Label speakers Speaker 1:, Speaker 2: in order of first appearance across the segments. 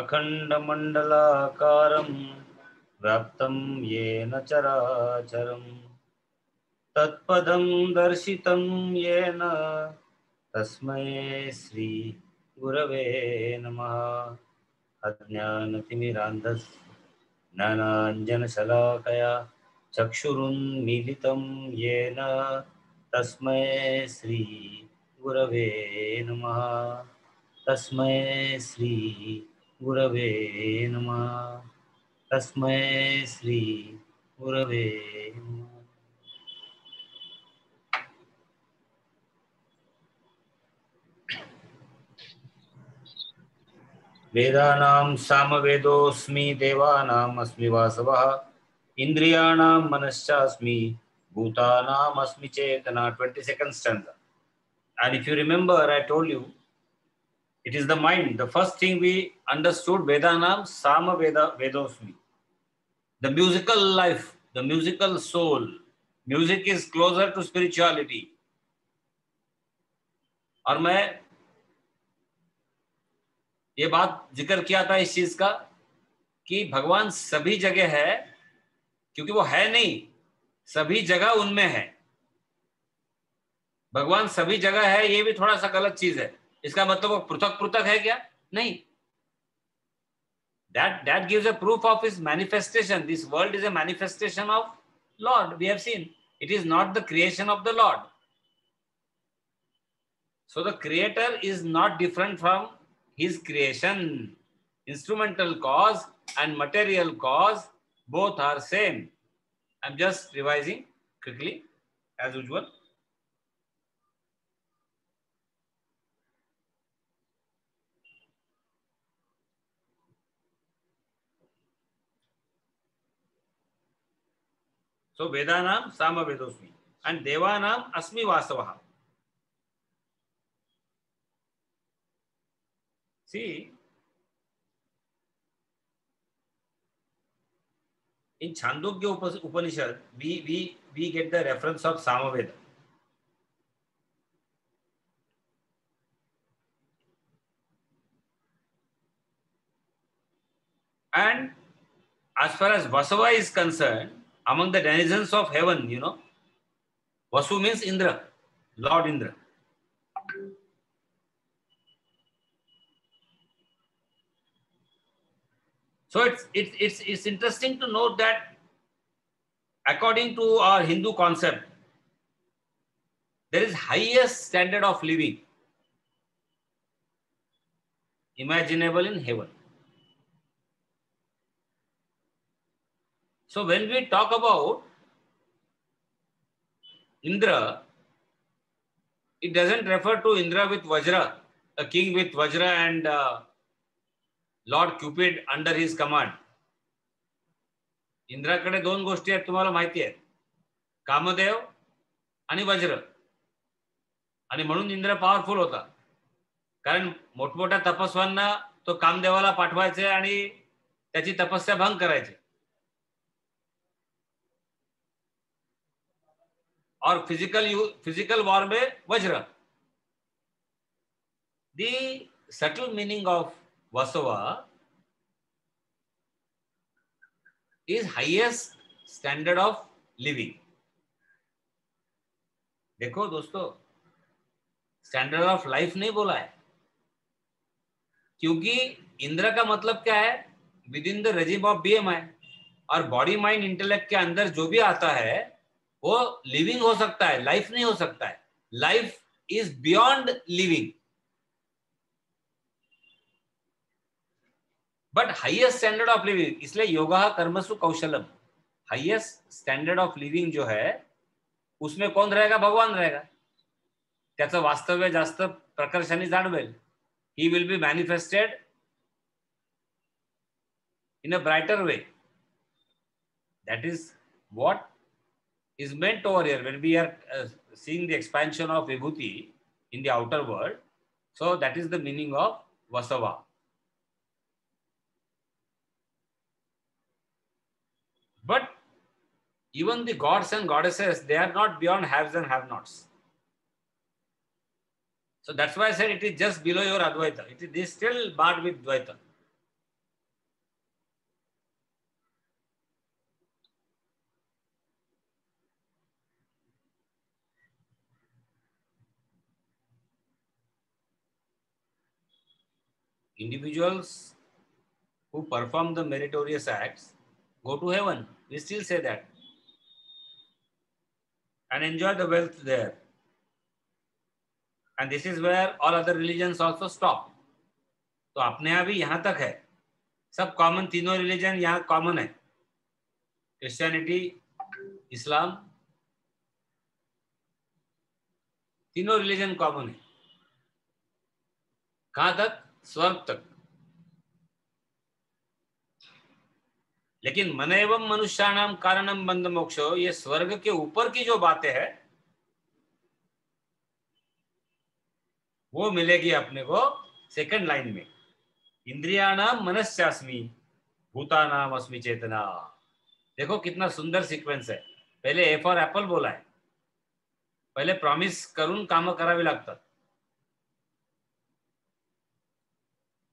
Speaker 1: अखंडमंडलाकारं व्याप्तं येन चराचरं तत्पदं दर्शितं येन तस्मै श्री गुरवे नमः। अज्ञानतिमिरान्धस्य ज्ञानाञ्जनशलाकया चक्षुरुन्मीलितं येन तस्मै श्री गुरवे नमः। तस्मै श्री गुरवे नमः। तस्मै श्री गुरवे नमः। वेदानां सामवेदोऽस्मि देवानाम् अस्मि वासवः इन्द्रियाणां मनश्चास्मि भूतानाम् अस्मि चेतना। 22nd stanza. And if you remember, I told you, it is the mind. The first thing we understood, Vedanam Sama Veda Vedosmi. The musical life, the musical soul. Music is closer to spirituality. और मैं ये बात जिक्र किया था इस चीज का कि भगवान सभी जगह है, क्योंकि वो है नहीं, सभी जगह उनमें है। भगवान सभी जगह है, ये भी थोड़ा सा गलत चीज है। इसका मतलब वो पृथक पृथक है क्या? नहीं। That gives a proof of his manifestation. This world is a manifestation of Lord. We have seen it is not the creation of the Lord. So the creator is not different from his creation. Instrumental cause and material cause both are same. I'm just revising quickly as usual. So Vedanam Sama Vedosmi and Devanam Asmi Vasavaha. See, in Chandogya Upanishad, we get the reference of Samaveda. And as far as Vasava is concerned, among the denizens of heaven, you know, Vasu means Indra, Lord Indra. So it's interesting to note that according to our Hindu concept, there is highest standard of living imaginable in heaven. So when we talk about Indra, it doesn't refer to Indra with Vajra, a king with Vajra and Lord Cupid under his command. इंद्राकडे दोन गोष्टी आहेत, तुम्हाला माहिती आहेत, कामदेव आणि वज्र. आणि म्हणून इंद्र पॉवरफुल होता, कारण मोठमोठ्या तपस्वांना तो कामदेवाला पाठवायचे आणि त्याची तपस्या भंग करायचे. और फिजिकल वॉर में वज्र. The subtle meaning of Vasava is highest standard of living. देखो दोस्तों, स्टैंडर्ड ऑफ लाइफ नहीं बोला है, क्योंकि इंद्र का मतलब क्या है? With in the regime of BMI. और बॉडी माइंड इंटेलेक्ट के अंदर जो भी आता है वो लिविंग हो सकता है, लाइफ नहीं हो सकता है. Life is beyond living. But highest standard of living, इसलिए योगा कर्मसु कौशलम, हाईएस्ट स्टैंडर्ड ऑफ लिविंग जो है उसमें कौन रहेगा? भगवान रहेगा. त्याचं वास्तव्य जास्त प्रकर्षाने जाणवेल. He will be manifested in a brighter way. That is what is meant over here when we are seeing the expansion of vibhuti in the outer world. So that is the meaning of Vasava. But even the gods and goddesses, they are not beyond haves and have-nots. So that's why I said it is just below your Advaita. It is still barred with Dvaita. Individuals who perform the meritorious acts go to heaven. We still say that. And enjoy the wealth there. And this is where all other religions also stop. तो अपने यहाँ भी यहाँ तक है, सब common, तीनों religion यहाँ कॉमन है, क्रिश्चियनिटी, इस्लाम, तीनों रिलीजन कॉमन है. कहाँ तक? स्वर्ग तक. लेकिन मन एवं मनुष्याणाम कारणम बंध मोक्षो, ये स्वर्ग के ऊपर की जो बातें हैं वो मिलेगी अपने को सेकंड लाइन में. इंद्रियाणाम मनश्चास्मि भूतानाम अस्मि चेतना. देखो कितना सुंदर सीक्वेंस है. पहले ए फॉर एप्पल बोला है, पहले प्रॉमिस करून काम करावी लागतात.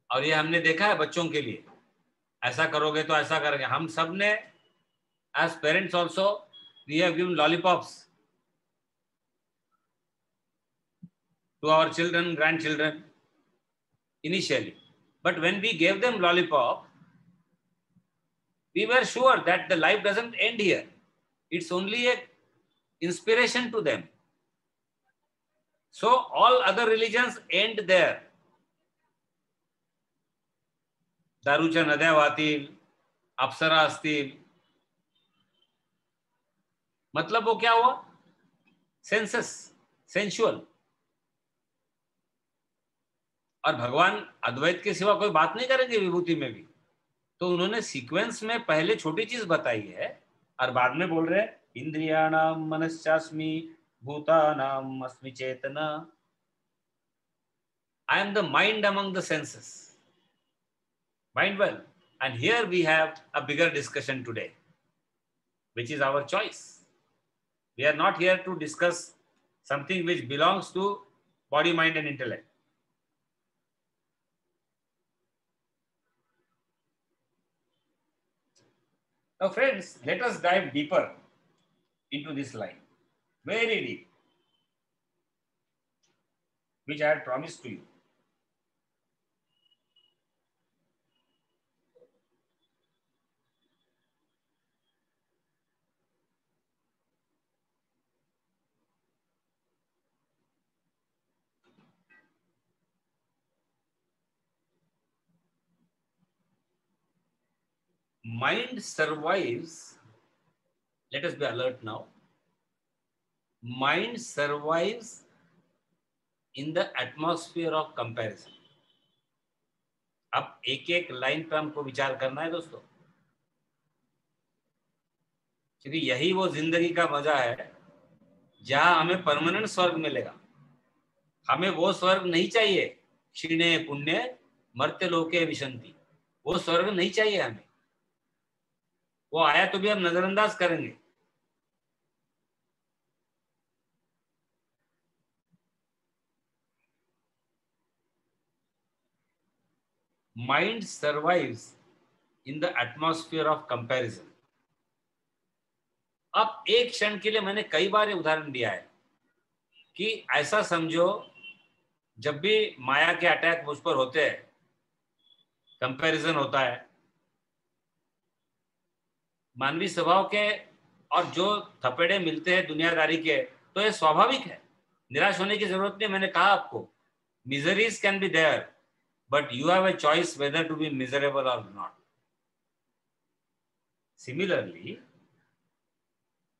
Speaker 1: और ये हमने देखा है बच्चों के लिए, ऐसा करोगे तो ऐसा करेंगे. हम सब ने as parents also we have given lollipops to our children, grandchildren initially. But when we gave them lollipop, we were sure that the life doesn't end here. It's only a inspiration to them. So all other religions end there. दारूच्या नद्या वाहतील, अप्सरा असतील. मतलब वो क्या हुआ? Census, sensual. और भगवान अद्वैत के सिवा कोई बात नहीं करेंगे विभूति में भी. तो उन्होंने सीक्वेंस में पहले छोटी चीज बताई है और बाद में बोल रहे इंद्रियाणाम मनश्चास्मि भूतानाम अस्मि चेतना. I am the mind among the senses. Mind well. And here we have a bigger discussion today, which is our choice. We are not here to discuss something which belongs to body, mind and intellect. Now friends, let us dive deeper into this line, very deep, which I had promised to you. Mind survives, let us be alert now. Mind survives in the atmosphere of comparison. अब एक एक line पे हमको विचार करना है दोस्तों, क्योंकि यही वो जिंदगी का मजा है जहां हमें परमानेंट स्वर्ग मिलेगा. हमें वो स्वर्ग नहीं चाहिए क्षीणे पुण्य मर्त्य लोके विशंति. वो स्वर्ग नहीं चाहिए हमें. वो आया तो भी हम नजरअंदाज करेंगे. Mind survives in the atmosphere of comparison. अब एक क्षण के लिए मैंने कई बार ये उदाहरण दिया है कि ऐसा समझो जब भी माया के अटैक मुझ पर होते हैं, कंपैरिजन होता है, मानवीय स्वभाव के, और जो थपेड़े मिलते हैं दुनियादारी के, तो ये स्वाभाविक है, निराश होने की जरूरत नहीं. मैंने कहा आपको miseries can be there but you have a choice whether to be miserable और नॉट. सिमिलरली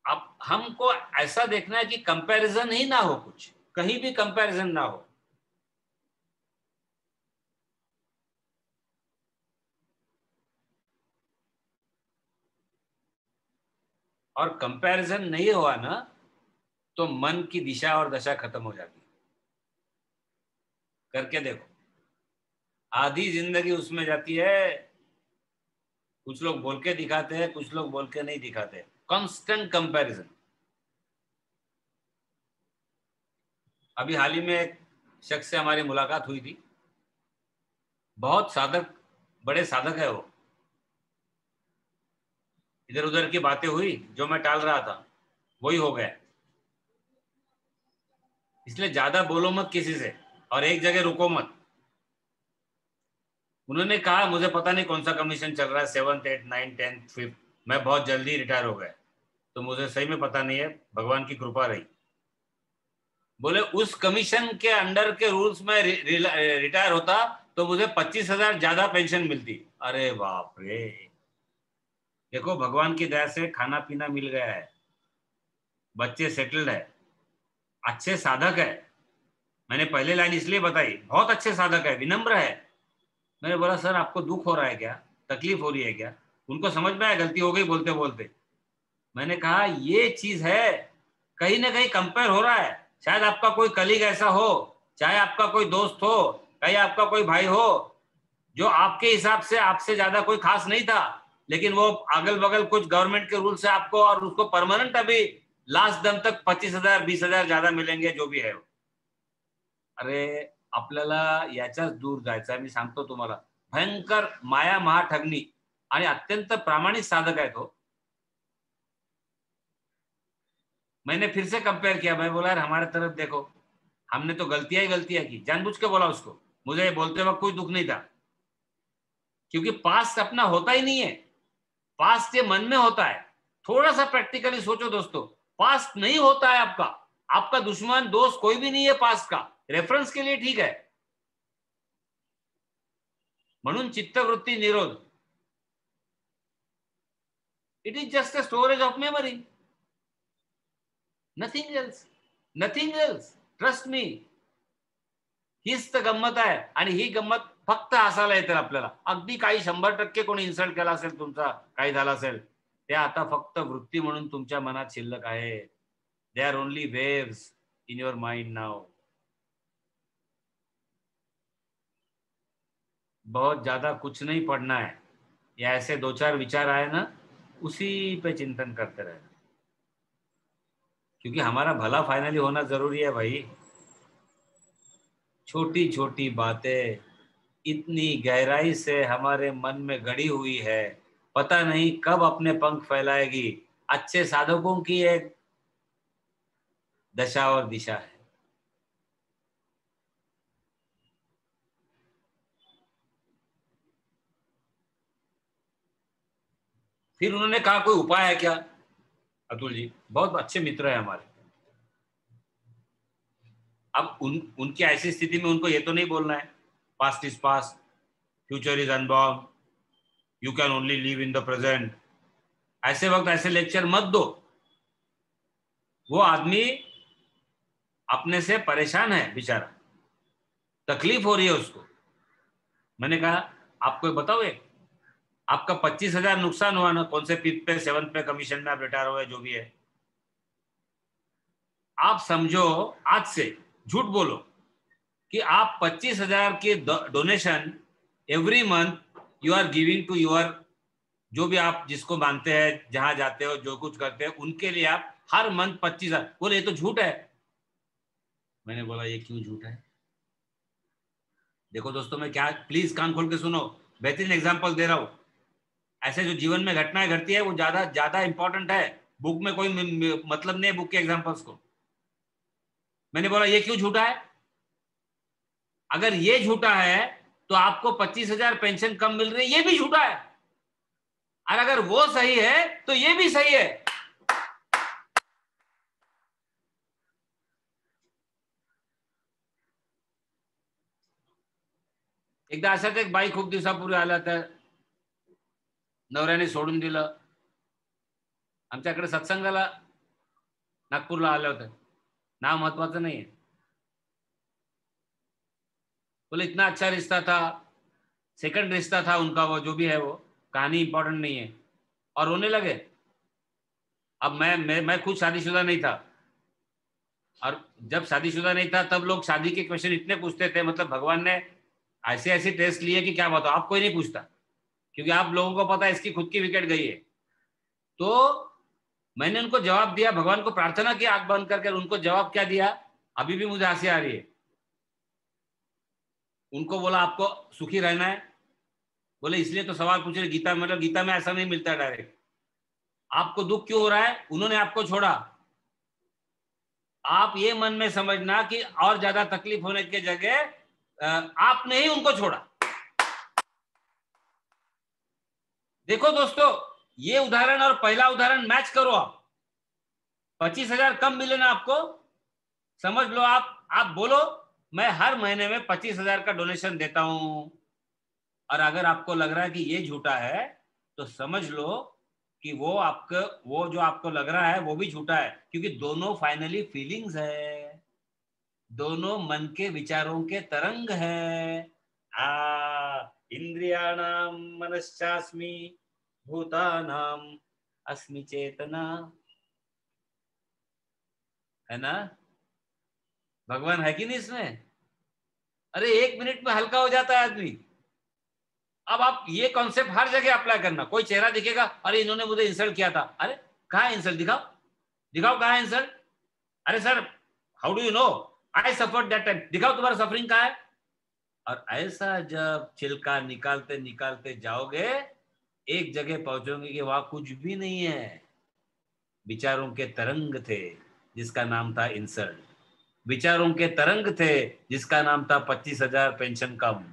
Speaker 1: अब हमको ऐसा देखना है कि कंपैरिजन ही ना हो, कुछ कहीं भी कंपैरिजन ना हो. और कंपैरिजन नहीं हुआ ना तो मन की दिशा और दशा खत्म हो जाती है. करके देखो, आधी जिंदगी उसमें जाती है। कुछ लोग बोल के दिखाते हैं, कुछ लोग बोल के नहीं दिखाते। Constant comparison. अभी हाल ही में एक शख्स से हमारी मुलाकात हुई थी, बहुत साधक, बड़े साधक है वो। इधर उधर की बातें हुई, जो मैं टाल रहा था वही हो गया। इसलिए ज्यादा बोलो मत किसी से, और एक जगह रुको मत। उन्होंने कहा मुझे पता नहीं कौन सा कमीशन चल रहा है, 7th 8th 9th 10th 5th, मैं बहुत जल्दी रिटायर हो गया, तो मुझे सही में पता नहीं है, भगवान की कृपा रही। बोले उस कमीशन के अंडर के रूल्स में रिटायर होता तो मुझे 25,000 ज्यादा पेंशन मिलती। अरे बाप रे। देखो भगवान की दया से खाना पीना मिल गया है, बच्चे सेटल्ड है, अच्छे साधक है। मैंने पहले लाइन इसलिए बताई, बहुत अच्छे साधक है, विनम्र है। मैंने बोला सर आपको दुख हो रहा है क्या, तकलीफ हो रही है क्या? उनको समझ में आया गलती हो गई बोलते बोलते। मैंने कहा ये चीज है, कहीं ना कहीं कंपेयर हो रहा है। शायद आपका कोई कलीग ऐसा हो, चाहे आपका कोई दोस्त हो, चाहे आपका कोई भाई हो, जो आपके हिसाब से आपसे ज्यादा कोई खास नहीं था, लेकिन वो अगल बगल कुछ गवर्नमेंट के रूल से आपको और उसको परमानेंट अभी लास्ट दम तक 25,000 20,000 ज्यादा मिलेंगे, जो भी है। अरे आपल्याला याच्याच दूर जायचं आहे, मी सांगतो तुम्हाला। भयंकर माया महाठगनी, आणि अत्यंत प्रामाणिक साधक आहे तो। मैंने फिर से कंपेयर किया, मैं बोला यार हमारे तरफ देखो, हमने तो गलतियां ही गलतियां की। जानबूझ के बोला उसको, मुझे ये बोलते वक्त कोई दुख नहीं था, क्योंकि पास्ट अपना होता ही नहीं है, पास्ट ये मन में होता है। थोड़ा सा प्रैक्टिकली सोचो दोस्तों, पास्ट नहीं होता है आपका, आपका दुश्मन दोस्त कोई भी नहीं है पास्ट का, रेफरेंस के लिए ठीक है। म्हणून चित्तवृत्ती निरोध, it is just a storage of memory, nothing else, nothing else, trust me. हीच तर गंमत आहे, आणि ही गंमत फक्त हसायला येते आपल्याला। अगदी काही 100% कोणी इन्सल्ट केला असेल तुमचा, काही झालं असेल, ते आता फक्त वृत्ती म्हणून तुमच्या मनात शिल्लक आहे। They are only waves in your mind now. बहुत ज्यादा कुछ नहीं पढ़ना है, या ऐसे दो चार विचार आए ना, उसी पे चिंतन करते रहना, क्योंकि हमारा भला फाइनली होना जरूरी है भाई। छोटी छोटी बातें इतनी गहराई से हमारे मन में गड़ी हुई है, पता नहीं कब अपने पंख फैलाएगी। अच्छे साधकों की एक दशा और दिशा है। फिर उन्होंने कहा कोई उपाय है क्या? अतुल जी बहुत अच्छे मित्र है हमारे। अब उनकी ऐसी स्थिति में उनको ये तो नहीं बोलना है past is past, future is unborn, you can only live in the present. ऐसे वक्त ऐसे लेक्चर मत दो। वो आदमी अपने से परेशान है बेचारा, तकलीफ हो रही है उसको। मैंने कहा आपको बताओ, एक आपका 25,000 नुकसान हुआ ना, कौन से 5th पे 7th पे कमीशन में आप रिटायर हुए, जो भी है। आप समझो, आज से झूठ बोलो कि आप 25,000 के donation every month you are giving to your, जो भी आप जिसको मानते हैं, जहां जाते हो, जो कुछ करते हैं, उनके लिए आप हर मंथ 25,000। बोले ये तो झूठ है। मैंने बोला ये क्यों झूठ है? देखो दोस्तों, मैं क्या, प्लीज कान खोल के सुनो, बेहतरीन एग्जांपल दे रहा हूं। ऐसे जो जीवन में घटनाएं घटती है वो ज्यादा ज्यादा इंपॉर्टेंट है, बुक में कोई मतलब नहीं है बुक के एग्जांपल्स को। मैंने बोला ये क्यों झूठा है? अगर ये झूठा है तो आपको 25,000 पेंशन कम मिल रही है, ये भी झूठा है। और अगर वो सही है तो ये भी सही है। एकदा अशाच एक बाई खूप दिवसापूर्वी आल्या तर नवऱ्याने सोडून दिलं, आमच्याकडे सत्संगाला नागपूरला आल्या होत्या। नाव महत्वाचं नहीं है। बोले इतना अच्छा रिश्ता था, सेकंड रिश्ता था उनका, वो जो भी है, वो कहानी इंपॉर्टेंट नहीं है, और रोने लगे। अब मैं खुद शादीशुदा नहीं था, और जब शादीशुदा नहीं था तब लोग शादी के क्वेश्चन इतने पूछते थे, मतलब भगवान ने ऐसे ऐसे टेस्ट लिए कि क्या बताओ, आप कोई नहीं पूछता, क्योंकि आप लोगों को पता है इसकी खुद की विकेट गई है। तो मैंने उनको जवाब दिया, भगवान को प्रार्थना की आंख बंद करके, उनको जवाब क्या दिया, अभी भी मुझे हंसी आ रही है। उनको बोला आपको सुखी रहना है, बोले इसलिए तो सवाल पूछ रहे गीता में, मतलब गीता में ऐसा नहीं मिलता डायरेक्ट। आपको दुख क्यों हो रहा है, उन्होंने आपको छोड़ा, आप ये मन में समझना कि और ज्यादा तकलीफ होने की जगह आपने ही उनको छोड़ा। देखो दोस्तों, ये उदाहरण और पहला उदाहरण मैच करो आप, 25,000 कम मिले ना आपको, समझ लो आप बोलो मैं हर महीने में 25,000 का डोनेशन देता हूं, और अगर आपको लग रहा है कि ये झूठा है तो समझ लो कि वो जो आपको लग रहा है वो भी झूठा है, क्योंकि दोनों फाइनली फीलिंग्स है, दोनों मन के विचारों के तरंग है। इंद्रियाणाम मनश्चास्मि भूतानाम अस्मि चेतना, है ना? भगवान है कि नहीं इसमें? अरे 1 मिनट में हल्का हो जाता है आदमी। अब आप ये कॉन्सेप्ट हर जगह अप्लाई करना, कोई चेहरा दिखेगा, अरे इन्होंने मुझे इंसल्ट किया था, अरे कहाँ है इंसल्ट, दिखाओ दिखाओ कहाँ है इंसल्ट, अरे sir how do you know I suffered that time, दिखाओ तुम्हारा सफरिंग कहाँ है। और ऐसा जब छिलका निकालते निकालते जाओगे, एक जगह पहुंचोगे कि वहां कुछ भी नहीं है, विचारों के तरंग थे जिसका नाम था इंसल्ट, विचारों के तरंग थे जिसका नाम था 25,000 पेंशन कम,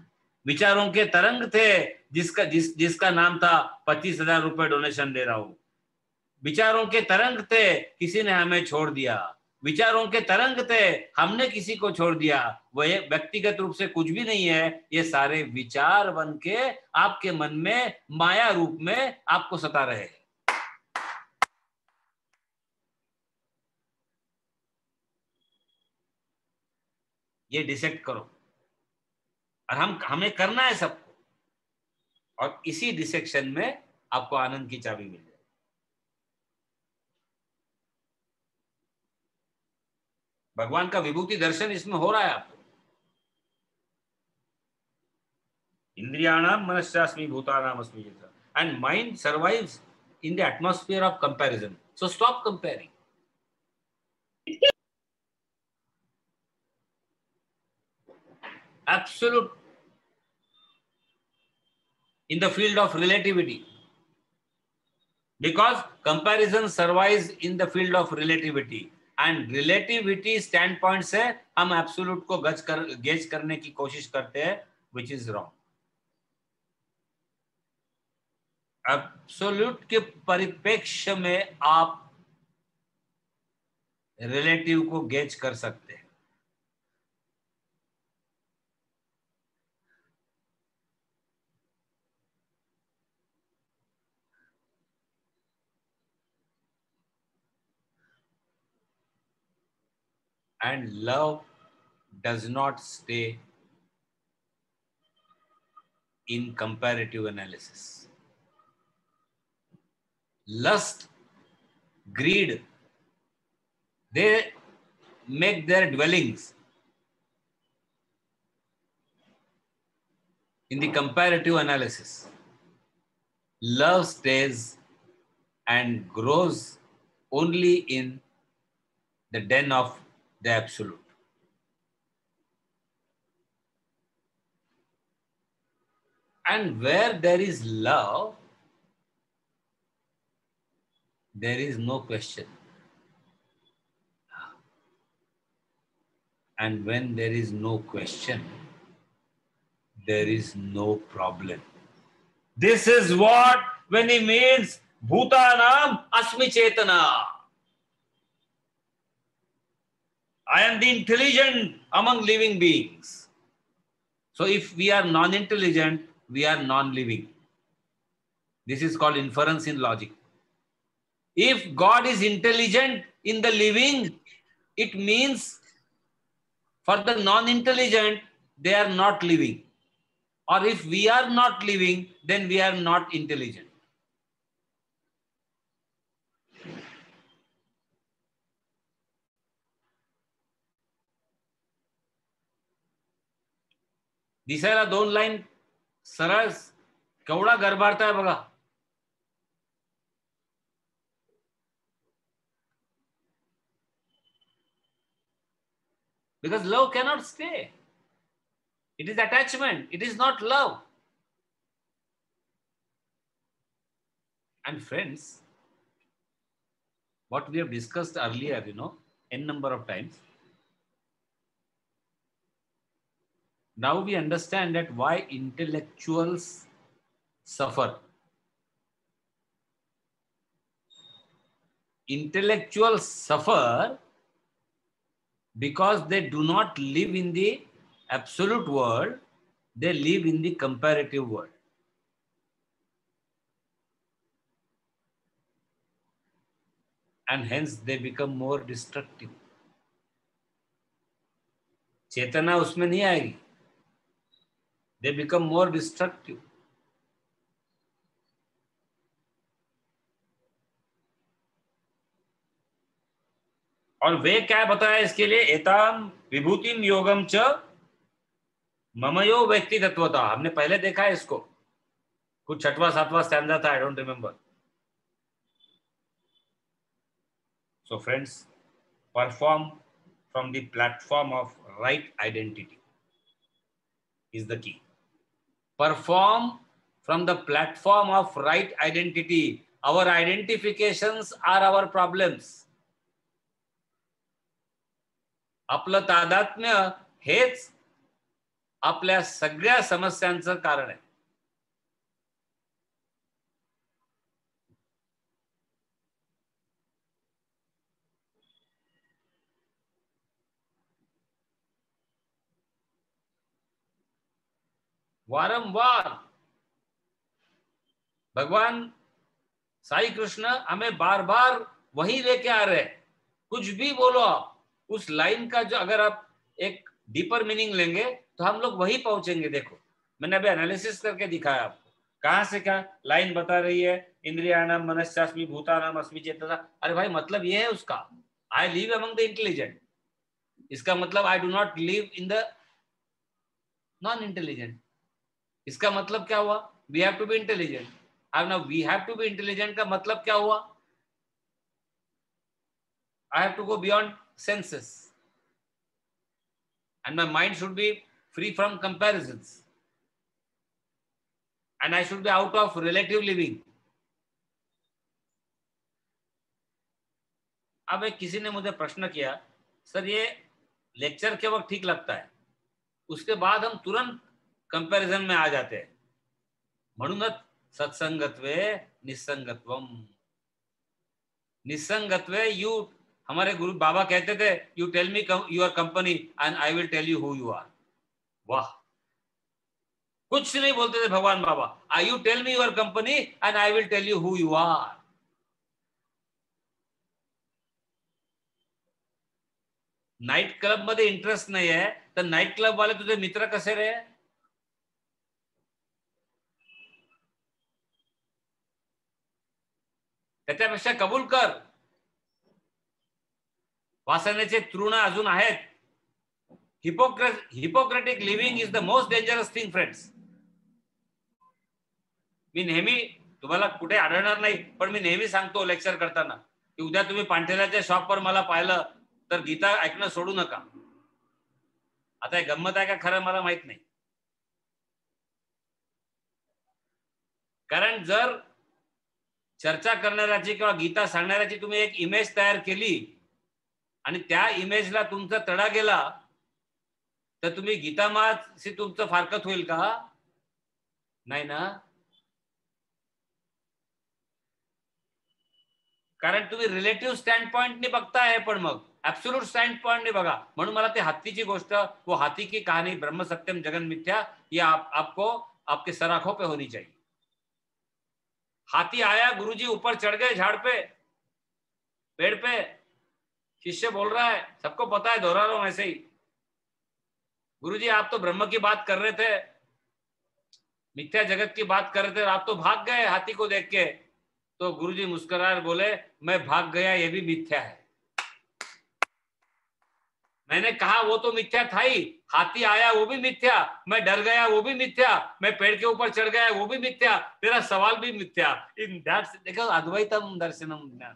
Speaker 1: विचारों के तरंग थे जिसका नाम था 25,000 रुपए डोनेशन दे रहा हूं, विचारों के तरंग थे किसी ने हमें छोड़ दिया, विचारों के तरंग थे हमने किसी को छोड़ दिया, वह व्यक्तिगत रूप से कुछ भी नहीं है, ये सारे विचार बन के आपके मन में माया रूप में आपको सता रहे हैं। ये डिसेक्ट करो, और हमें करना है सबको, और इसी डिसेक्शन में आपको आनंद की चाबी मिल जाए। भगवान का विभूति दर्शन इसमें हो रहा है आपको। इंद्रियाणाम मनश्चास्मि भूतानाम अस्मि चेतना, and mind survives in the atmosphere of comparison, so stop comparing. Absolute in the field of relativity, because comparison survives in the field of relativity, and relativity standpoint से हम absolute को गेज करने की कोशिश करते हैं, which is wrong. एब्सोल्यूट के परिप्रेक्ष्य में आप रिलेटिव को गेज कर सकते हैं। And love does not stay in comparative analysis. Lust, greed, they make their dwellings in the comparative analysis. Love stays and grows only in the den of the absolute. And where there is love, there is no question. And when there is no question, there is no problem. This is what when he means Bhutanam Asmi Chetana. I am the intelligent among living beings. So if we are non-intelligent, we are non-living. This is called inference in logic. If God is intelligent in the living, it means for the non-intelligent, they are not living. Or if we are not living, then we are not intelligent. दिसायला 2 line सरळ केवढा गर्भार्थ आहे बघा. Because love cannot stay. It is attachment. It is not love. And friends, what we have discussed earlier, n number of times. Now we understand that why intellectuals suffer. Intellectuals suffer because they do not live in the absolute world, they live in the comparative world. And hence they become more destructive. चेतना उसमें नहीं आएगी. They become more destructive. और वे क्या बताया इसके लिए? एताम विभूतिम योगम च ममयो व्यक्ति तत्वता. हमने पहले देखा है इसको, कुछ 6वां 7वां स्टैंजा था, I don't remember. So friends, perform from the platform of right identity is the key. Perform from the platform of right identity. Our identifications are our problems. आपलं तादात्म्य हेच आपल्या सगळ्या समस्यांचं कारण आहे. वारंवार भगवान साईं कृष्ण हमें बार बार वही लेके आ रहे हैं. कुछ भी बोलो आप, उस लाइन का जो अगर आप एक डीपर मीनिंग लेंगे तो हम लोग वही पहुंचेंगे. देखो मैंने अभी एनालिसिस करके दिखाया आपको, कहां से क्या लाइन बता रही है. इंद्रियाणाम मनश्चास्मि भूतानाम अस्मि चेतसा. अरे भाई मतलब ये है उसका, I live among the intelligent. इसका मतलब I do not live in the non intelligent. इसका मतलब क्या हुआ? We have to be intelligent. अब ना we have to be intelligent का मतलब क्या हुआ? I have to go beyond senses, and my mind should be free from comparisons, and I should be out of relative living. अब एक किसी ने मुझे प्रश्न किया, सर ये लेक्चर के वक्त ठीक लगता है, उसके बाद हम तुरंत कंपैरिजन में आ जाते हैं. म्हणूनच सत्संगत्वे निसंगत्वम. निसंगत्वे यू, हमारे गुरु बाबा कहते थे, you tell me your company and I will tell you who you are. वाह, कुछ नहीं बोलते थे Bhagwan Baba. I you tell me your company and I will tell you who you are. Night club मध्ये इंटरेस्ट नाही आहे तर नाइट क्लब वाले तुझे मित्र कसे रे? त्याच्यापेक्षा कबूल कर. वासनेचे तृण अजून आहेत. Hypocritic living is the most dangerous thing friends. मी नेहमी, तुम्हाला कुठे आढळणार नाही, पण मी नेहमी सांगतो लेक्चर करताना की उद्या तुम्ही पांठेल्याच्या शॉपवर मला पाहिलं तर गीता ऐकणं सोडू नका. आता हे गंमत आहे का खरं मला माहित नाही. कारण जर चर्चा करणाऱ्याची किंवा गीता सांगणाऱ्याची तुम्ही एक इमेज तयार केली आणि त्या इमेजला तुमचा तडा गेला तर तुम्ही गीतामाशी तुमचं फारकत होईल का? नाही ना. कारण तुम्ही रिलेटिव्ह स्टँड पॉइंटने बघताय, पण मग ऍब्सोल्यूट स्टँड पॉइंटने बघा. म्हणून मला ते हत्तीची गोष्ट, वो हाथी की कहानी ब्रह्म सत्यम जगन मिथ्या, ये आपको आपके सर आंखों पे होनी चाहिए. हाथी आया, गुरुजी ऊपर चढ़ गए झाड़ पे, पेड़ पे. शिष्य बोल रहा है, सबको पता है, दोहरा रहा हूं ऐसे ही, गुरुजी आप तो ब्रह्म की बात कर रहे थे, मिथ्या जगत की बात कर रहे थे, आप तो भाग गए हाथी को देख के. तो गुरुजी मुस्कुराए बोले, मैं भाग गया ये भी मिथ्या है. मैंने कहा वो तो मिथ्या था ही, हाथी आया वो भी मिथ्या, मैं डर गया वो भी मिथ्या, मैं पेड़ के ऊपर चढ़ गया वो भी मिथ्या, तेरा सवाल भी मिथ्या। इन दैट देखो अद्वैतम दर्शनम ज्ञान।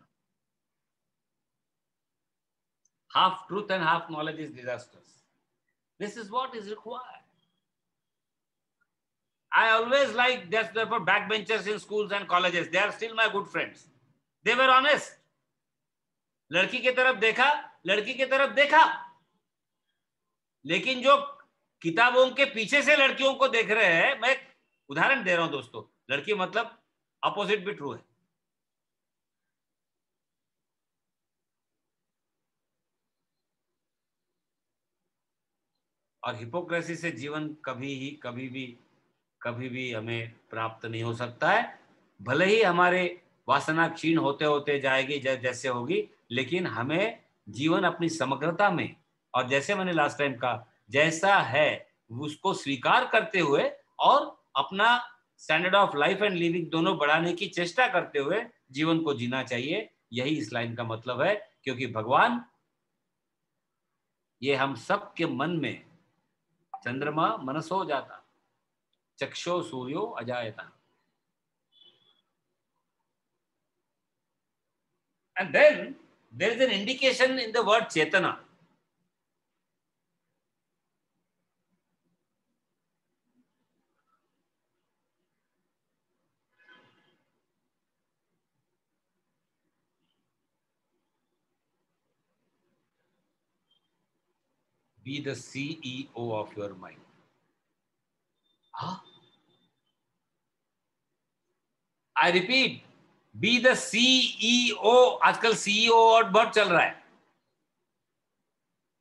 Speaker 1: Half truth and half knowledge is disastrous. This is what is required. I always like that's therefore backbenchers in schools and colleges. They are still my good friends. They were honest. लड़की की तरफ देखा, लड़की की तरफ देखा, लेकिन जो किताबों के पीछे से लड़कियों को देख रहे हैं, मैं उदाहरण दे रहा हूं दोस्तों, लड़की मतलब अपोजिट भी ट्रू है। और हिपोक्रेसी से जीवन कभी भी हमें प्राप्त नहीं हो सकता है। भले ही हमारे वासना क्षीण होते होते जाएगी जैसे होगी, लेकिन हमें जीवन अपनी समग्रता में, और जैसे मैंने लास्ट टाइम कहा, जैसा है उसको स्वीकार करते हुए और अपना standard of life and living दोनों बढ़ाने की चेष्टा करते हुए जीवन को जीना चाहिए। यही इस लाइन का मतलब है, क्योंकि भगवान ये हम सब के मन में चंद्रमा मनसो जाता, चक्षो सूर्यो अजायता। And then there is an indication in the word Chetana. Be the CEO of your mind. Huh? I repeat, be the CEO. आजकल CEO और बहुत चल रहा है।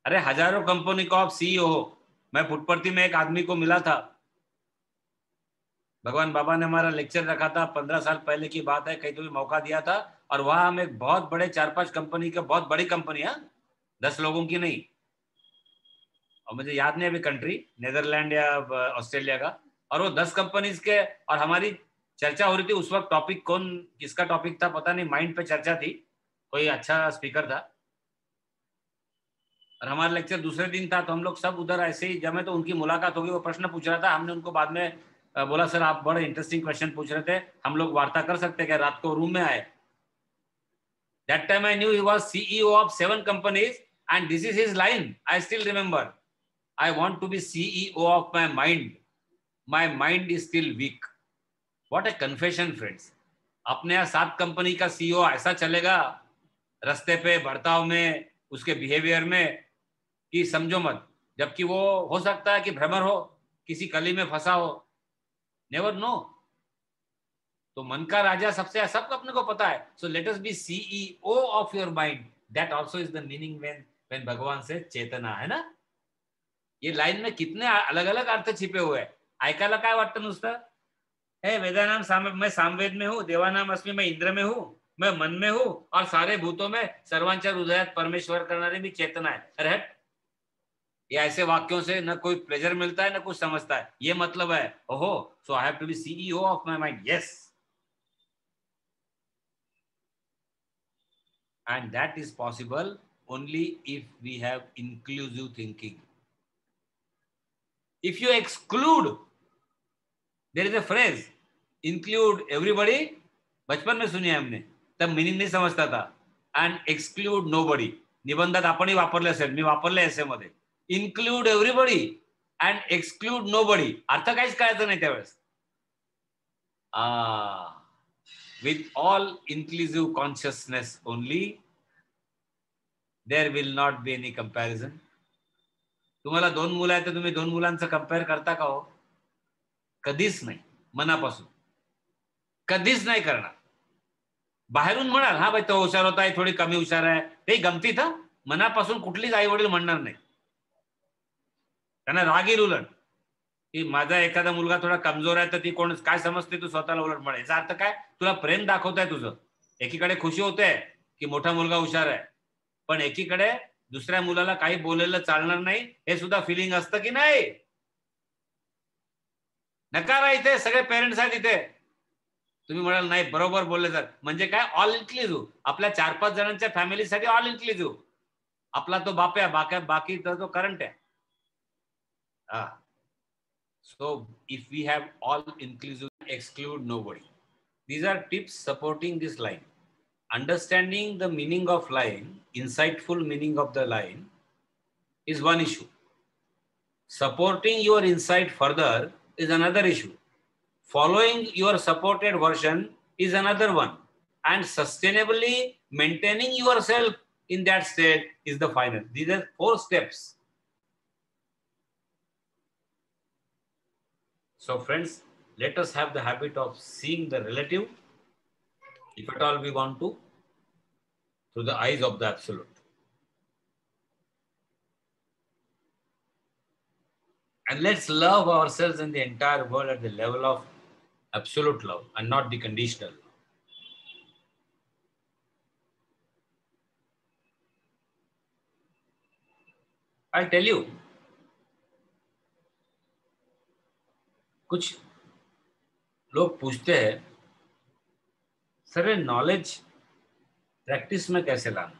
Speaker 1: अरे हजारों कंपनी को आप CEO हो। मैं फुटपर्थी में एक आदमी को मिला था, भगवान बाबा ने हमारा लेक्चर रखा था, 15 साल पहले की बात है, कहीं तो भी मौका दिया था, और वहां हम एक बहुत बड़े 4-5 कंपनी के, बहुत बड़ी कंपनी है, 10 लोगों की नहीं, और मुझे याद नहीं अभी कंट्री, नेदरलैंड या ऑस्ट्रेलिया का, और वो 10 कंपनीज के, और हमारी चर्चा हो रही थी उस वक्त, टॉपिक किसका टॉपिक था पता नहीं, माइंड पे चर्चा थी, कोई अच्छा स्पीकर था, और हमारा लेक्चर दूसरे दिन था, तो हम लोग सब उधर ऐसे ही जमे, तो उनकी मुलाकात होगी, वो प्रश्न पूछ रहा था, हमने उनको बाद में बोला सर आप बड़े इंटरेस्टिंग क्वेश्चन पूछ रहे थे, हम लोग वार्ता कर सकते क्या, रात को रूम में आए। That time I knew he was CEO of 7 companies, and this is his line. I still remember. I want to be CEO of my mind. My mind is still weak. What a confession, friends. अपने यहाँ 7 company का CEO ऐसा चलेगा रास्ते पे, बर्ताव में, उसके बिहेवियर में, कि समझो मत, जबकि वो हो सकता है कि भ्रमर हो, किसी कली में फंसा हो, नेवर नो। तो मन का राजा सबसे, सबको अपने को पता है। So let us B CEO of your mind, that also is the meaning when भगवान से चेतना, है ना। ये लाइन में कितने अलग अलग अर्थ छिपे हुए हैं। ऐकायला काय वाटतं नुसतं, हे वेदानाम मैं सामवेद में हूँ, देवानाम अस्मि मैं इंद्र में हूँ, मैं मन में हूँ, और सारे भूतों में सर्वांच्या हृदयात परमेश्वर करणारी भी चेतना है। अरे ये ऐसे वाक्यों से न कोई प्लेजर मिलता है, न कुछ समझता है। ये मतलब है, ओहो, so I have to be CEO of my mind, yes. And that is possible only if we have inclusive thinking. If you exclude, there is a phrase, include everybody, बचपन में सुनी है हमने, तब मीनिंग नहीं समझता था, and exclude nobody, निबंधात आपणही वापरले असेल, मी वापरले ऐसे मध्ये, include everybody and exclude nobody, अर्थ काहीच कळायचं नाही त्यावेळेस. With all inclusive consciousness only, there will not be any comparison. तुम्हाला 2 मुलं आहेत तर तुम्ही 2 मुलांचं कंपेअर करता का हो? कधीच नाही, मनापासून कधीच नाही करणार. बाहेरून म्हणाल हा भाई तो हुशार होता है, थोडी कमी हुशार आहे, ते गमतीत, हा मनापासून कुठलीच आई वडील म्हणणार नाही. त्यांना राग येईल उलट, की माझा एखादा मुलगा थोडा कमजोर आहे तर ती कोण काय समजते तू स्वतःला उलट म्हणे. याचा अर्थ काय, तुला प्रेम दाखवताय तुझं. एकीकडे खुशी होते की मोठा मुलगा हुशार आहे, पण एकीकडे दुसऱ्या मुलाला काही बोलायला चालणार नाही हे सुद्धा फिलिंग असतं की नाही. नकार आहे इथे, सगळे पेरेंट्स आहेत इथे. तुम्ही म्हणाल नाही बरोबर बोलले सर, म्हणजे काय, ऑल इन्क्लुझिव्ह, आपल्या 4-5 जणांच्या फॅमिलीसाठी ऑल इन्क्लुझिव्ह. आपला तो बाप आहे, बाकी तो करंट आहे. So if we have all inclusive, exclude nobody. These are tips supporting this line. Understanding the meaning of line, insightful meaning of the line, is one issue. Supporting your insight further is another issue. Following your supported version is another one. And sustainably maintaining yourself in that state is the final. These are 4 steps. So friends, let us have the habit of seeing the relative, if at all we want to, through the eyes of the absolute. And let's love ourselves and the entire world at the level of absolute love and not the conditional love. I'll tell you, कुछ लोग पूछते हैं, sir knowledge practice में कैसे लाना?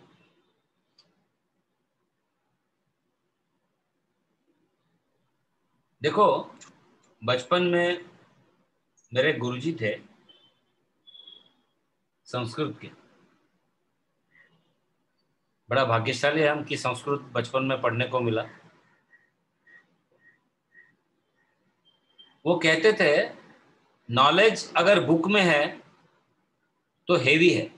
Speaker 1: देखो, बचपन में मेरे गुरुजी थे संस्कृत के. बड़ा भाग्यशाली है हम कि संस्कृत बचपन में पढ़ने को मिला. वो कहते थे, नॉलेज अगर बुक में है तो हेवी है,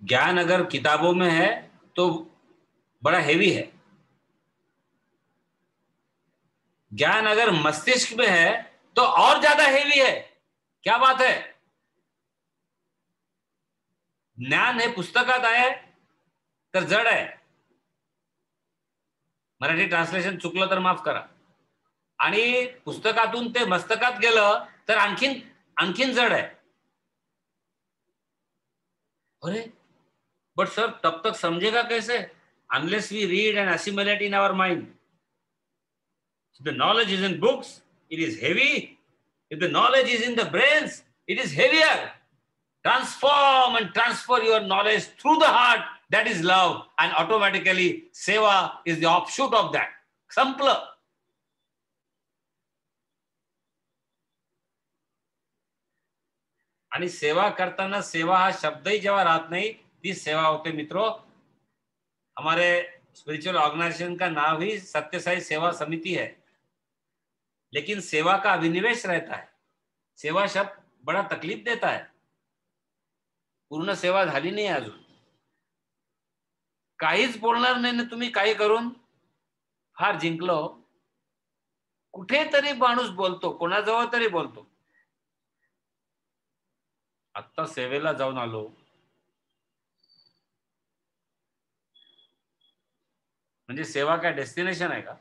Speaker 1: ज्ञान अगर किताबों में है तो बड़ा हेवी है, ज्ञान अगर मस्तिष्क में है तो और ज्यादा हेवी है. क्या बात है? ज्ञान हे पुस्तकात आहे तर जड आहे. मराठी ट्रान्सलेशन चुकलं तर माफ करा. आणि पुस्तकातून ते मस्तकात गेलं तर आणखीन जड आहे. अरे बट सर तब तक समझेगा कैसे? Unless we read and assimilate in our mind. If the knowledge is in books, it is heavy. If the knowledge is in the brains, it is heavier. Transform and transfer your knowledge through the heart. That is love. And automatically, seva is the offshoot of that. Sampla. आणि सेवा करताना सेवा हा शब्दही जेव्हा राहत नहीं, ती सेवा होते. मित्रों, हमारे स्पिरिचुअल ऑर्गेनाइजेशन का नाम ही सत्य साई सेवा समिति है, लेकिन सेवा का अभिनिवेश रहता है. सेवा शब्द बड़ा तकलीफ देता है. पूर्ण सेवा झाली नाही अजून. काहीच बोलणार नाही ना तुम्ही, काही करून फार जिंकलो. कुठेतरी माणूस बोलतो, कोणाजवळ तरी बोलतो. आता सेवेला जाऊन आलो, म्हणजे सेवा काय डेस्टिनेशन आहे का?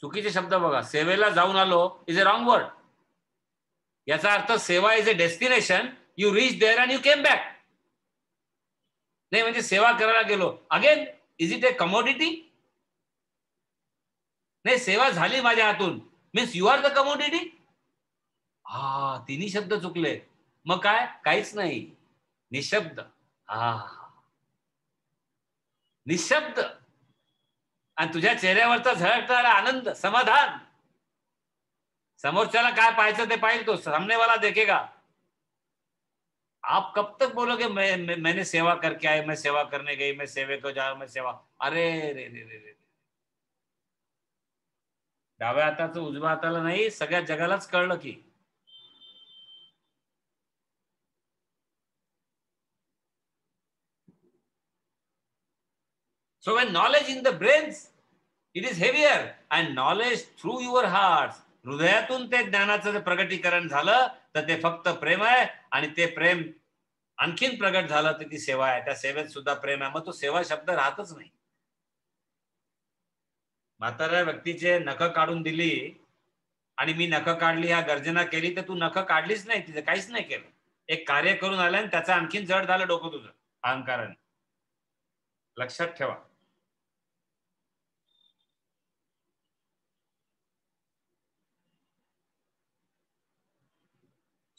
Speaker 1: चुकीचे शब्द बघा. सेवेला जाऊन आलो इज अ रॉंग वर्ड. याचा अर्थ सेवा is a destination, you reach there and you came back. नाही म्हणजे सेवा करायला गेलो again, is it a commodity? नाही, सेवा झाली माझ्या हातून means you are the commodity. तिन्ही शब्द चुकले. मग काय? काहीच नाही, निशब्द. निशब्द. आणि तुझ्या चेहऱ्यावरचा झळकणारा आनंद, समाधान. समोरच्याला काय पाहायचं ते पाहिजे, तो सामने वाला देखेगा. आप कब तक बोलोगे मैंने सेवा करके आए, मैं सेवा करने गई, मैं सेवे को जा, मैं सेवा. अरे रे रे रे रे, डाव्या हाताचं उजव्या हाताला नाही, सगळ्या जगालाच कळलं की. So when knowledge in the brains, it is heavier, and knowledge through your hearts, हृदयातून ते ज्ञानाचं जे प्रगटीकरण झालं तर ते फक्त प्रेम आहे. आणि ते प्रेम आणखीन प्रगट झालं तर ती सेवा आहे. त्या सेवेत सुद्धा प्रेम आहे. मग तो सेवा शब्द राहतच नाही. म्हाताऱ्या व्यक्तीचे नख काढून दिली आणि मी नख काढली ह्या गर्जना केली, तर तू नख काढलीच नाही, तिचं काहीच नाही केलं. एक कार्य करून आलं आणि त्याचं आणखीन जड झालं डोकं तुझं अहंकाराने. लक्षात ठेवा.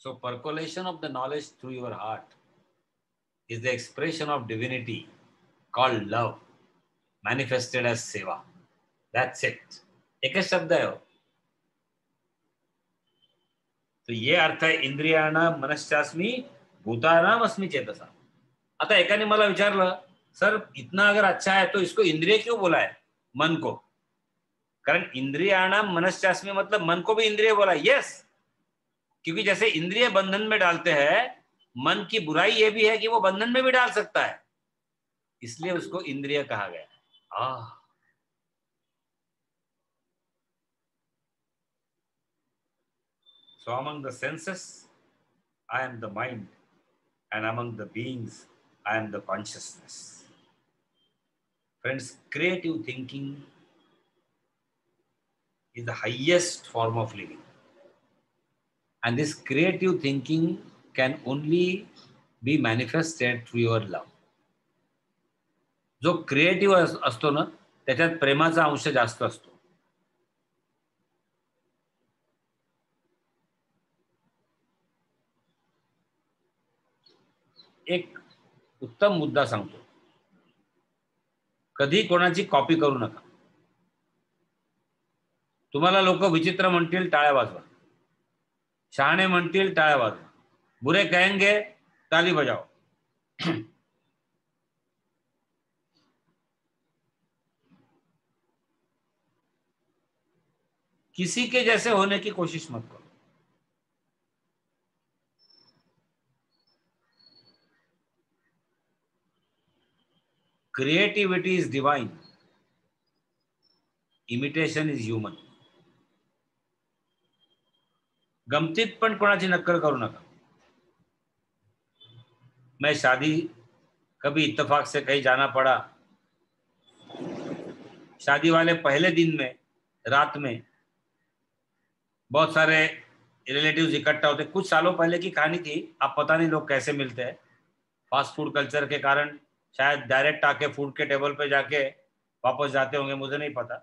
Speaker 1: So percolation of the knowledge through your heart is the expression of divinity called love manifested as seva. That's it. एकच शब्द आहे. तो ये अर्थ है इंद्रियाणाम मनश्चास्मी भूतानाम अस्मि चेतसा. आता एकाने मला विचारलं, सर इतना अगर अच्छा है तो इसको इंद्रिय क्यों बोला है, मन को? कारण इंद्रियाणाम मनश्चास्मी मतलब मन को भी इंद्रिय बोला. यस, क्योंकि जैसे इंद्रिय बंधन में डालते हैं, मन की बुराई ये भी है कि वो बंधन में भी डाल सकता है, इसलिए उसको इंद्रिय कहा गया. So among the senses, I am the mind, and among the beings, I am the consciousness. Friends, creative thinking is the highest form of living. And this creative thinking can only be manifested through your love. जो creative असतो ना, त्याच्यात प्रेमाचा अंश जास्त असतो. एक उत्तम मुद्दा सांगतो. कधी कोणाची कॉपी करू नका. तुम्हाला लोक विचित्र म्हणतील, टाळ्या वाजवा. शहाणे म्हणतील, टाळ्या वाजवा. बुरे कहेंगे, ताली बजाओ. किसी के जैसे होने की कोशिश मत करो. Creativity is divine, imitation is human. गमतीत पण कोणाची नक्कल करू नका. मैं शादी कभी इत्तेफाक से कहीं जाना पड़ा. शादी वाले पहले दिन में रात में बहुत सारे रिलेटिव्स इकट्ठा होते. कुछ सालों पहले की कहानी थी. आप पता नहीं लोग कैसे मिलते हैं. फास्ट फूड कल्चर के कारण शायद डायरेक्ट आके फूड के टेबल पे जाके वापस जाते होंगे, मुझे नहीं पता.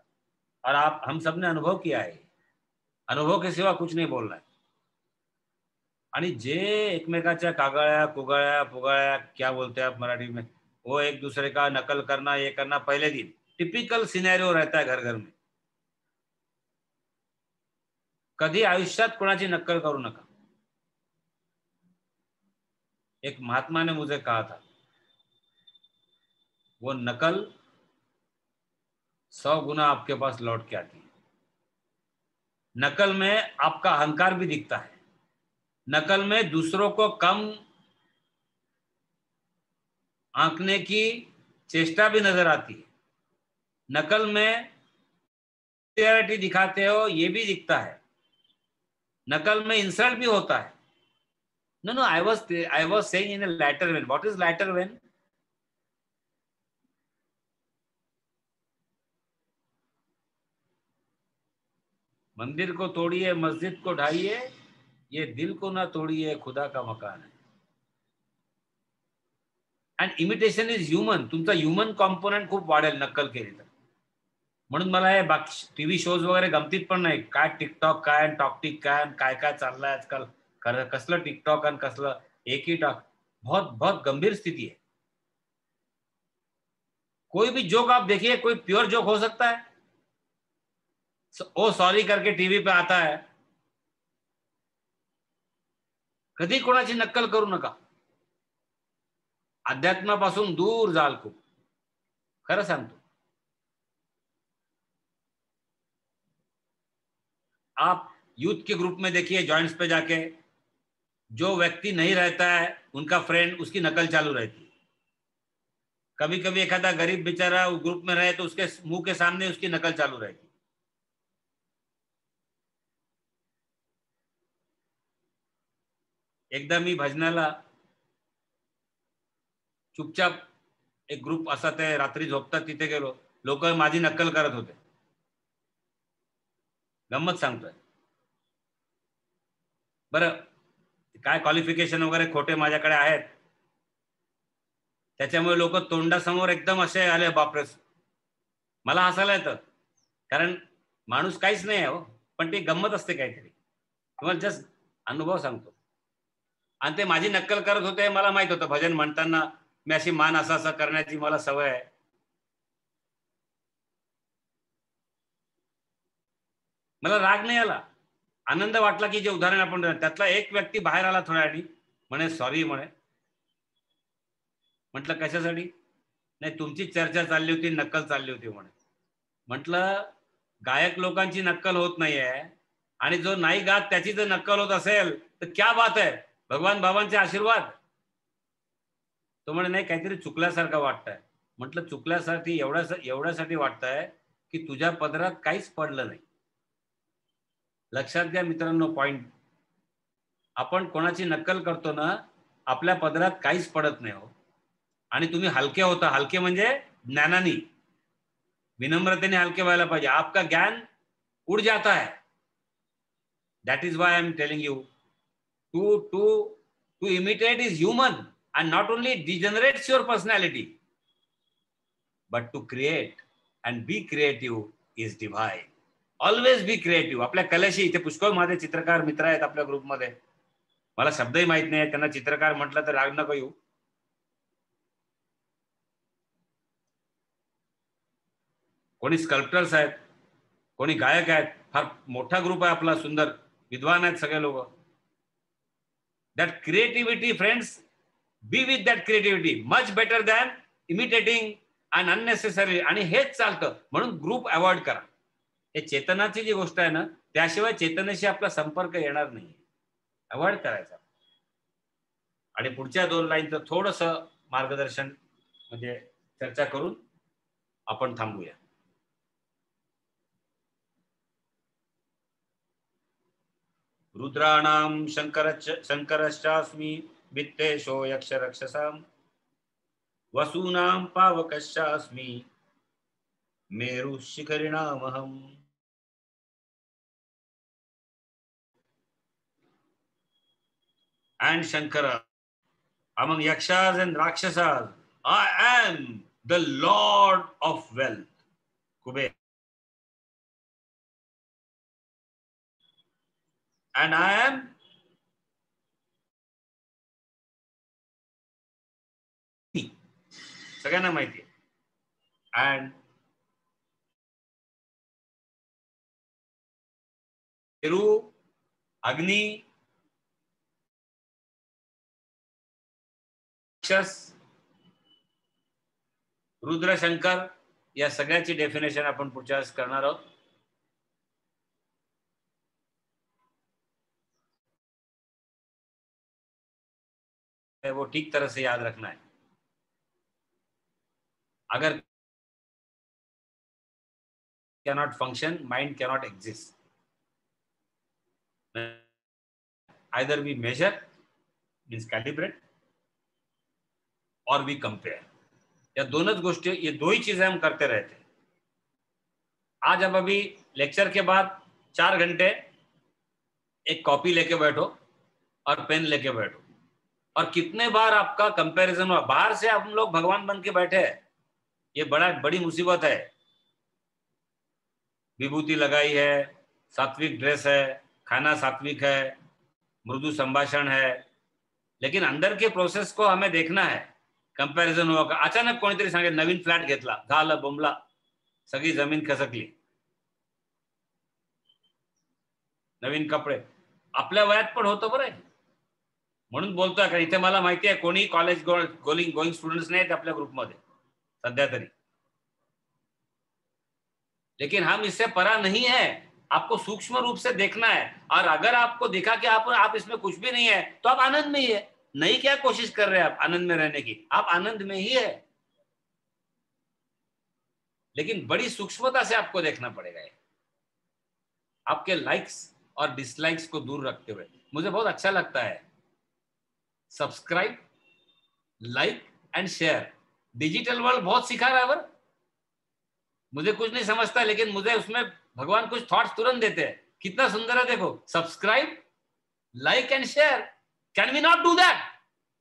Speaker 1: और आप हम सब ने अनुभव किया है. अनुभव के सिवा कुछ नहीं बोलना है. आणि जे एकमेकाच्या कागळ्या कुगळ्या पुगळ्या क्या बोलते हैं आप मराठी में, वो एक दूसरे का नकल करना, ये करना पहले दिन. टिपिकल सिनेरियो रहता है घर घर में. कधी आयुष्यात कोणाची नक्कल करू नका. एक महात्मा ने मुझे कहा था, वो नकल 100 गुना आपके पास लौट के आती है. नकल में आपका अहंकार भी दिखता है. नकल में दूसरों को कम आंकने की चेष्टा भी नजर आती है. नकल में सिंसियरिटी दिखाते हो, ये भी दिखता है. नकल में इंसल्ट भी होता है. No, I was saying in a latter vein. What is latter vein? मंदिर को तोड़िए, मस्जिद को ढाइए, ये दिल को ना तोड़िए, खुदा का मकान है. And imitation is human. तुमचा ह्युमन कॉम्पोनंट खूप वाढेल नक्कल केली तर. म्हणून मला हे बाकी टीव्ही शोज वगैरे गमतीत पण नाही. काय टिकटॉक काय, टॉकटिक काय, काय काय चाललंय आजकाल. कसलं टिकटॉक आणि कसलं एक ही टॉक. बहुत बहुत गंभीर स्थिति है. कोई भी जोक आप देखिए, कोई प्योर जोक हो सकता है? ओ सॉरी करके टीव्ही पे आता है. कधी कोणाची नक्कल करू नका. अध्यात्मापासून दूर जाल खूप. खरं सांगतो. आप यूथ के ग्रुप में देखिए, जॉइंट्स पे जाके जो व्यक्ति नहीं रहता है उनका फ्रेंड, उसकी नकल चालू रहती है. कभी कभी एखादा गरीब बेचारा उस ग्रुप में रहे तो उसके मुंह के सामने उसकी नकल चालू रहती. एकदा मी भजनाला चुपचाप एक ग्रुप असा ते रात्री झोपतात तिथे गेलो. लोक माझी नक्कल करत होते. गंमत सांगतोय. बरं, काय क्वालिफिकेशन वगैरे खोटे माझ्याकडे आहेत, त्याच्यामुळे लोक तोंडासमोर एकदम असे आले, बापरे. मला हसायला येतं, कारण माणूस काहीच नाही आहे हो, पण ते गंमत असते काहीतरी. तुम्हाला जस्ट अनुभव सांगतो. आणि ते माझी नक्कल करत होते. मला माहित होतं भजन म्हणताना मी अशी मान असा करण्याची मला सवय आहे. मला राग नाही आला, आनंद वाटला की जे उदाहरण आपण त्यातला एक व्यक्ती बाहेर आला थोड्या वेळाने, म्हणे सॉरी म्हणे. म्हटलं कशासाठी? नाही तुमची चर्चा चालली होती, नक्कल चालली होती म्हणे. म्हटलं गायक लोकांची नक्कल होत नाहीये आणि जो नाही गात त्याची जर नक्कल होत असेल तर क्या बात आहे, भगवान बाबांचे आशीर्वाद. तो म्हणे नाही काहीतरी चुकल्यासारखं वाटतंय. म्हटलं चुकल्यासाठी एवढ्यासाठी वाटतंय की तुझ्या पदरात काहीच पडलं नाही. लक्षात घ्या मित्रांनो पॉइंट, आपण कोणाची नक्कल करतो ना, आपल्या पदरात काहीच पडत नाही हो. आणि तुम्ही हलके होता, हलके म्हणजे ज्ञानाने, विनम्रतेने हलके व्हायला पाहिजे. आपका ज्ञान उड़ जाता है. That is why I am telling you to imitate is human and not only degenerates your personality, but to create and be creative is divine. Always be creative. आपल्या कलेशी, इथे पुष्कळ माझे चित्रकार मित्र आहेत आपल्या ग्रुपमध्ये, मला शब्दही माहित नाही, त्यांना चित्रकार म्हटलं तर राग नको येऊ. कोणी स्कल्प्टर्स आहेत, कोणी गायक आहेत, फार मोठा ग्रुप आहे आपला, सुंदर विद्वान आहेत सगळे लोक. That creativity friends, B with that creativity, much better than imitating and unnecessary. आणि हेच चालतं, म्हणून ग्रुप अवॉइड करा. हे चेतनाची जी गोष्ट आहे ना, त्याशिवाय चेतनेशी आपला संपर्क येणार नाही, अवॉइड करायचा. आणि पुढच्या 2 लाईनचं थोडस मार्गदर्शन म्हणजे चर्चा करून आपण थांबूया. रुद्राणाम शंकरश्चास्मी वित्तेशो यक्ष रक्षसाम वसूनाम पावकश्चास्मी मेरु शिखरिणामहम. And Shankara, among yakshas and rakshasas, I am the Lord of wealth, Kuber. And I am सगळ्यांना माहिती आहे. And मेरू, अग्नि, राक्षस, रुद्र, शंकर, या सगळ्याची डेफिनेशन आपण पुढच्या वेळेस करणार आहोत. वो ठीक तरह से याद रखना है. अगर cannot function, mind cannot exist. Either we measure, means calibrate, और we compare. या दोनों गोष्टी, ये दो ही चीजें हम करते रहते हैं. आज अब अभी लेक्चर के बाद 4 घंटे एक कॉपी लेके बैठो और पेन लेके बैठो, और कितने बार आपका कंपैरिजन हुआ. बाहर से हम लोग भगवान बन के बैठे हैं, ये बड़ी मुसीबत है. विभूति लगाई है, सात्विक ड्रेस है, खाना सात्विक है, मृदु संभाषण है, लेकिन अंदर के प्रोसेस को हमें देखना है. कंपॅरिझन हुआ, अचानक कोणीतरी सांगे नवीन फ्लॅट घेतला, झालं बोंबला, सगळी जमीन खसकली. नवीन कपडे आपल्या वयात पण होतं बरं. म्हणून बोलतोय, कारण इथे मला माहिती आहे कोणी कॉलेज गोइंग स्टुडंट्स नाही आपल्या ग्रुपमध्ये सध्या तरी. लेकिन हम इससे परा नहीं है, आपको सूक्ष्म रूप से देखना है. और अगर आपको दिखा कि आप इसमें कुछ भी नहीं है, तो आप आनंद में ही है. नहीं क्या कोशिश कर रहे हैं आप आनंद में रहने की, आप आनंद में ही है, लेकिन बड़ी सूक्ष्मता से आपको देखना पड़ेगा. आपके लाइक्स और डिसलाइक्स को दूर रखते हुए मुझे बहुत अच्छा लगता है. Subscribe, like and share. Digital world बहुत सिखा रहा है बर, मुझे कुछ नहीं समझता, लेकिन मुझे उसमें भगवान कुछ थॉट्स तुरंत देते हैं. कितना सुंदर है देखो, subscribe, like and share. Can we not do that?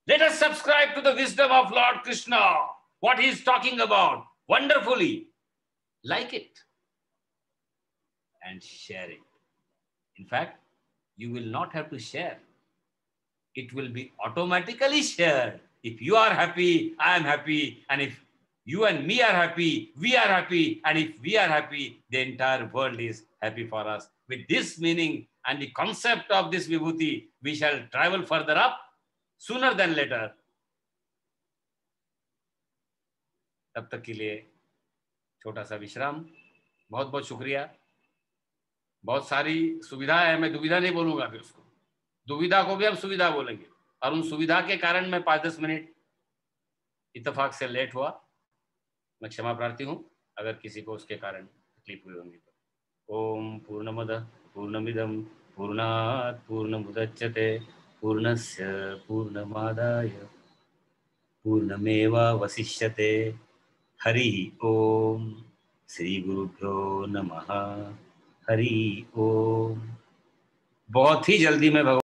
Speaker 1: Let us subscribe to the wisdom of lord Krishna, what he is talking about wonderfully. Like it and share it. In fact, you will not have to share. It will be automatically shared If you are happy, I am happy. And if you and me are happy, we are happy. And if we are happy, the entire world is happy for us. With this meaning and the concept of this vibhuti, we shall travel further up sooner than later. तब तक के लिए छोटा सा विश्राम. बहुत बहुत शुक्रिया. बहुत सारी सुविधा है, मैं दुविधा नहीं बोलूंगा फिर उसको. दुविधा को भी हम सुविधा बोलेंगे. और उन सुविधा के कारण मैं 5-10 मिनट इत्तेफाक से लेट हुआ. मैं क्षमा प्रार्थी हूँ अगर किसी को उसके कारण तकलीफ हुई होंगी तो. ओम पूर्णमदः पूर्णमिदं पूर्णात् पूर्णमुदच्यते पूर्णस्य पूर्णमादाय पूर्णमेवावशिष्यते. हरि ओम. श्री गुरुभ्यो नमः. हरि ओम. बहुत ही जल्दी मैं